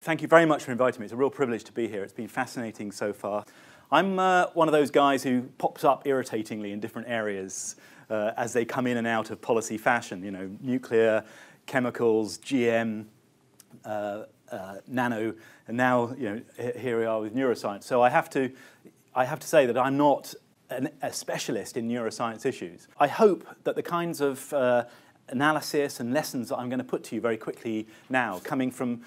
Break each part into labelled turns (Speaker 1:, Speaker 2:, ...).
Speaker 1: Thank you very much for inviting me. It's a real privilege to be here. It's been fascinating so far. I'm one of those guys who pops up irritatingly in different areas as they come in and out of policy fashion. You know, nuclear, chemicals, GM, nano, and now here we are with neuroscience. So I have to say that I'm not a specialist in neuroscience issues. I hope that the kinds of analysis and lessons that I'm going to put to you very quickly now, coming from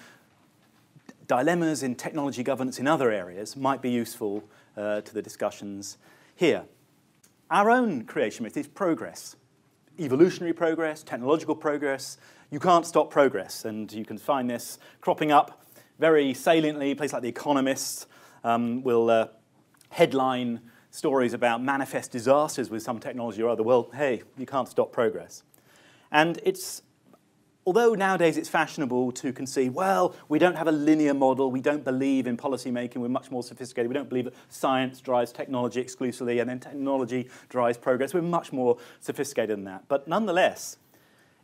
Speaker 1: dilemmas in technology governance in other areas, might be useful to the discussions here. Our own creation myth is progress. Evolutionary progress, technological progress. You can't stop progress, and you can find this cropping up very saliently. A place like The Economist will headline stories about manifest disasters with some technology or other. Well, hey, you can't stop progress. And although nowadays it's fashionable to concede, well, we don't have a linear model, we don't believe in policy making, we're much more sophisticated, we don't believe that science drives technology exclusively and then technology drives progress, we're much more sophisticated than that. But nonetheless,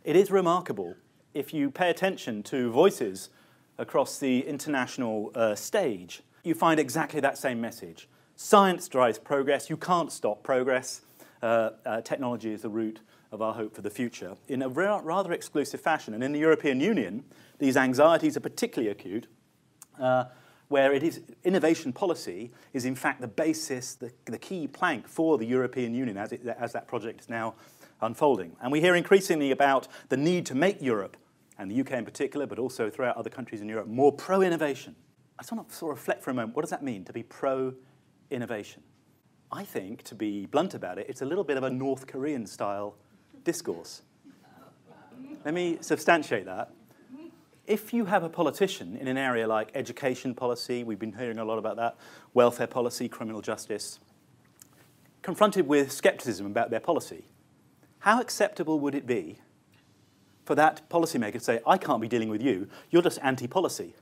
Speaker 1: it is remarkable if you pay attention to voices across the international stage, you find exactly that same message. Science drives progress, you can't stop progress, technology is the root of our hope for the future, in a rather exclusive fashion. And in the European Union, these anxieties are particularly acute, where it is innovation policy is in fact the basis, the key plank for the European Union as that project is now unfolding. And we hear increasingly about the need to make Europe, and the UK in particular, but also throughout other countries in Europe, more pro-innovation. I just want to sort of reflect for a moment, what does that mean, to be pro-innovation? I think, to be blunt about it, it's a little bit of a North Korean style discourse. Let me substantiate that. If you have a politician in an area like education policy, we've been hearing a lot about that, welfare policy, criminal justice, confronted with skepticism about their policy, how acceptable would it be for that policymaker to say, I can't be dealing with you, you're just anti-policy?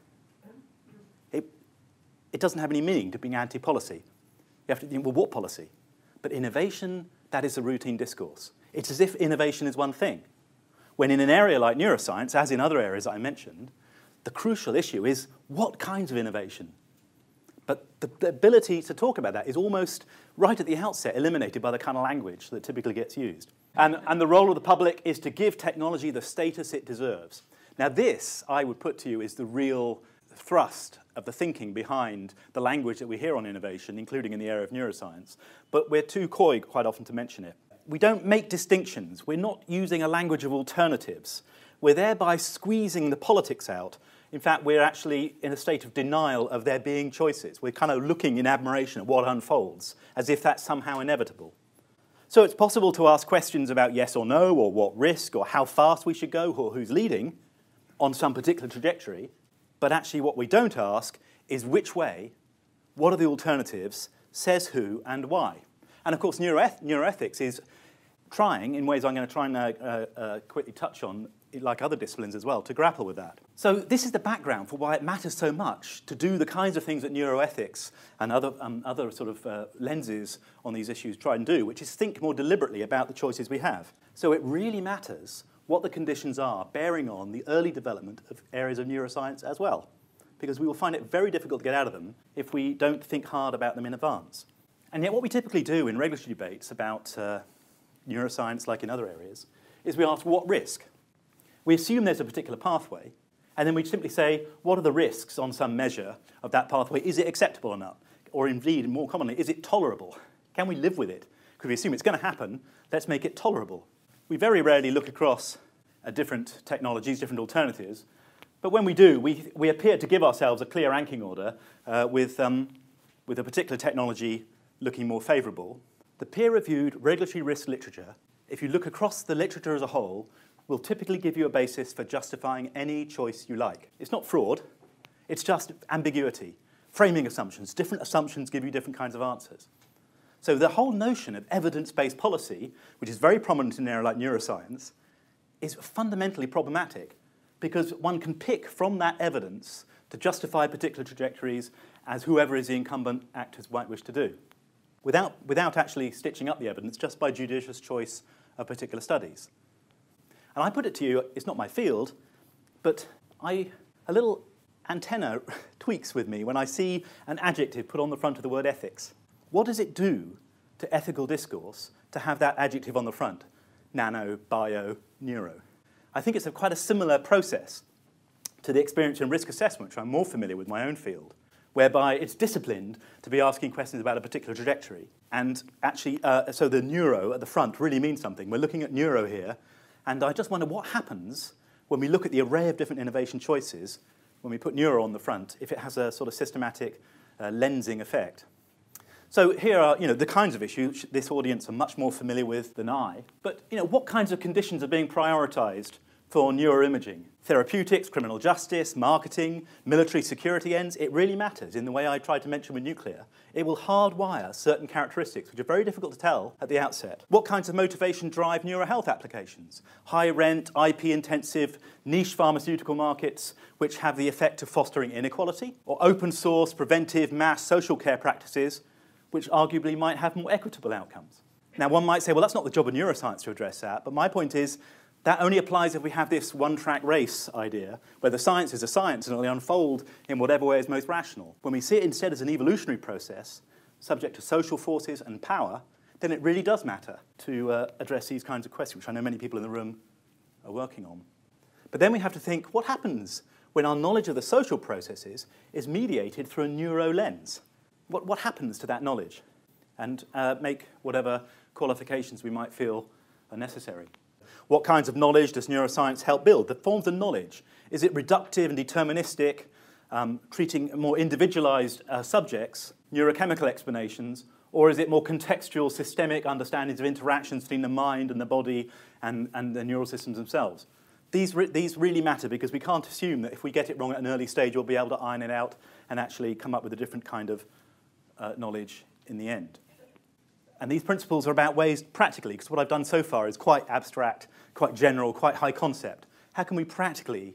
Speaker 1: It doesn't have any meaning to being anti-policy. You have to think, well, what policy? But innovation, that is a routine discourse. It's as if innovation is one thing, when in an area like neuroscience, as in other areas I mentioned, the crucial issue is what kinds of innovation? But the ability to talk about that is almost, right at the outset, eliminated by the kind of language that typically gets used. And the role of the public is to give technology the status it deserves. Now this, I would put to you, is the real thrust of the thinking behind the language that we hear on innovation, including in the area of neuroscience. But we're too coy quite often to mention it. We don't make distinctions. We're not using a language of alternatives. We're thereby squeezing the politics out. In fact, we're actually in a state of denial of there being choices. We're kind of looking in admiration at what unfolds, as if that's somehow inevitable. So it's possible to ask questions about yes or no, or what risk, or how fast we should go, or who's leading on some particular trajectory. But actually what we don't ask is which way, what are the alternatives, says who, and why. And of course, neuroethics is trying, in ways I'm going to try and quickly touch on, like other disciplines as well, to grapple with that. So this is the background for why it matters so much to do the kinds of things that neuroethics and other sort of lenses on these issues try and do, which is think more deliberately about the choices we have. So it really matters what the conditions are bearing on the early development of areas of neuroscience as well, because we will find it very difficult to get out of them if we don't think hard about them in advance. And yet what we typically do in regulatory debates about neuroscience, like in other areas, is we ask, what risk? We assume there's a particular pathway, and then we simply say, what are the risks on some measure of that pathway? Is it acceptable or not? Or indeed, more commonly, is it tolerable? Can we live with it? Because we assume it's going to happen, let's make it tolerable. We very rarely look across different technologies, different alternatives, but when we do, we appear to give ourselves a clear ranking order with a particular technology looking more favourable. The peer-reviewed regulatory risk literature, if you look across the literature as a whole, will typically give you a basis for justifying any choice you like. It's not fraud, it's just ambiguity, framing assumptions. Different assumptions give you different kinds of answers. So the whole notion of evidence-based policy, which is very prominent in an area like neuroscience, is fundamentally problematic because one can pick from that evidence to justify particular trajectories as whoever is the incumbent actors might wish to do, without actually stitching up the evidence, just by judicious choice of particular studies. And I put it to you, it's not my field, but a little antenna tweaks with me when I see an adjective put on the front of the word ethics. What does it do to ethical discourse to have that adjective on the front? Nano, bio, neuro. I think it's quite a similar process to the experience in risk assessment, which I'm more familiar with my own field, whereby it's disciplined to be asking questions about a particular trajectory. And actually, so the neuro at the front really means something. We're looking at neuro here, and I just wonder what happens when we look at the array of different innovation choices, when we put neuro on the front, if it has a sort of systematic lensing effect. So here are the kinds of issues this audience are much more familiar with than I. But what kinds of conditions are being prioritized for neuroimaging? Therapeutics, criminal justice, marketing, military security ends, it really matters in the way I tried to mention with nuclear. It will hardwire certain characteristics which are very difficult to tell at the outset. What kinds of motivation drive neurohealth applications? High rent, IP intensive, niche pharmaceutical markets which have the effect of fostering inequality? Or open source, preventive, mass social care practices which arguably might have more equitable outcomes? Now one might say, well, that's not the job of neuroscience to address that, but my point is that only applies if we have this one-track race idea, where the science is a science and it'll unfold in whatever way is most rational. When we see it instead as an evolutionary process, subject to social forces and power, then it really does matter to address these kinds of questions, which I know many people in the room are working on. But then we have to think, what happens when our knowledge of the social processes is mediated through a neuro lens? What happens to that knowledge? And make whatever qualifications we might feel are necessary. What kinds of knowledge does neuroscience help build? The forms of knowledge. Is it reductive and deterministic, treating more individualized subjects, neurochemical explanations, or is it more contextual, systemic understandings of interactions between the mind and the body and the neural systems themselves? These really matter because we can't assume that if we get it wrong at an early stage, we'll be able to iron it out and actually come up with a different kind of knowledge in the end. And these principles are about ways, practically, because what I've done so far is quite abstract, quite general, quite high concept. How can we practically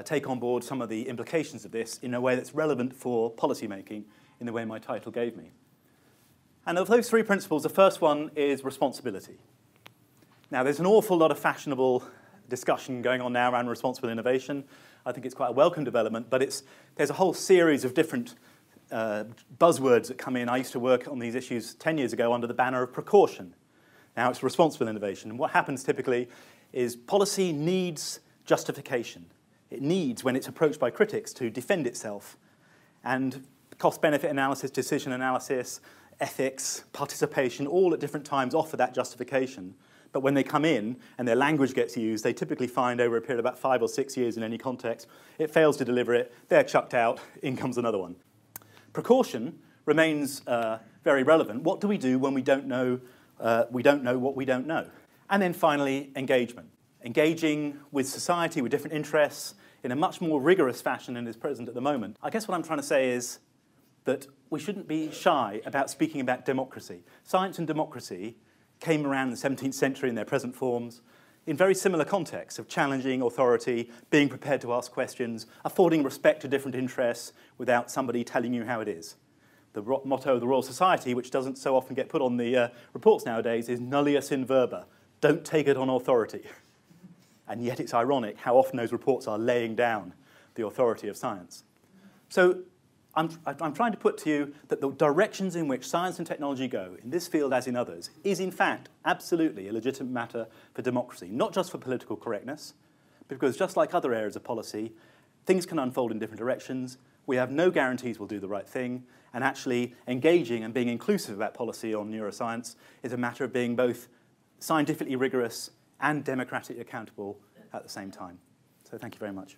Speaker 1: take on board some of the implications of this in a way that's relevant for policymaking in the way my title gave me? And of those three principles, the first one is responsibility. Now, there's an awful lot of fashionable discussion going on now around responsible innovation. I think it's quite a welcome development, but there's a whole series of different buzzwords that come in. I used to work on these issues 10 years ago under the banner of precaution. Now it's responsible innovation. And what happens typically is policy needs justification. It needs, when it's approached by critics, to defend itself. And cost-benefit analysis, decision analysis, ethics, participation, all at different times offer that justification. But when they come in and their language gets used, they typically find over a period of about 5 or 6 years in any context, it fails to deliver it, they're chucked out, in comes another one. Precaution remains very relevant. What do we do when we don't know what we don't know? And then finally, engagement. Engaging with society, with different interests, in a much more rigorous fashion than is present at the moment. I guess what I'm trying to say is that we shouldn't be shy about speaking about democracy. Science and democracy came around in the 17th century in their present forms in very similar contexts of challenging authority, being prepared to ask questions, affording respect to different interests without somebody telling you how it is. The motto of the Royal Society, which doesn't so often get put on the reports nowadays, is nullius in verba. Don't take it on authority. And yet it's ironic how often those reports are laying down the authority of science. So I'm trying to put to you that the directions in which science and technology go, in this field as in others, is in fact absolutely a legitimate matter for democracy, not just for political correctness, because just like other areas of policy, things can unfold in different directions. We have no guarantees we'll do the right thing, and actually engaging and being inclusive about policy on neuroscience is a matter of being both scientifically rigorous and democratically accountable at the same time. So thank you very much.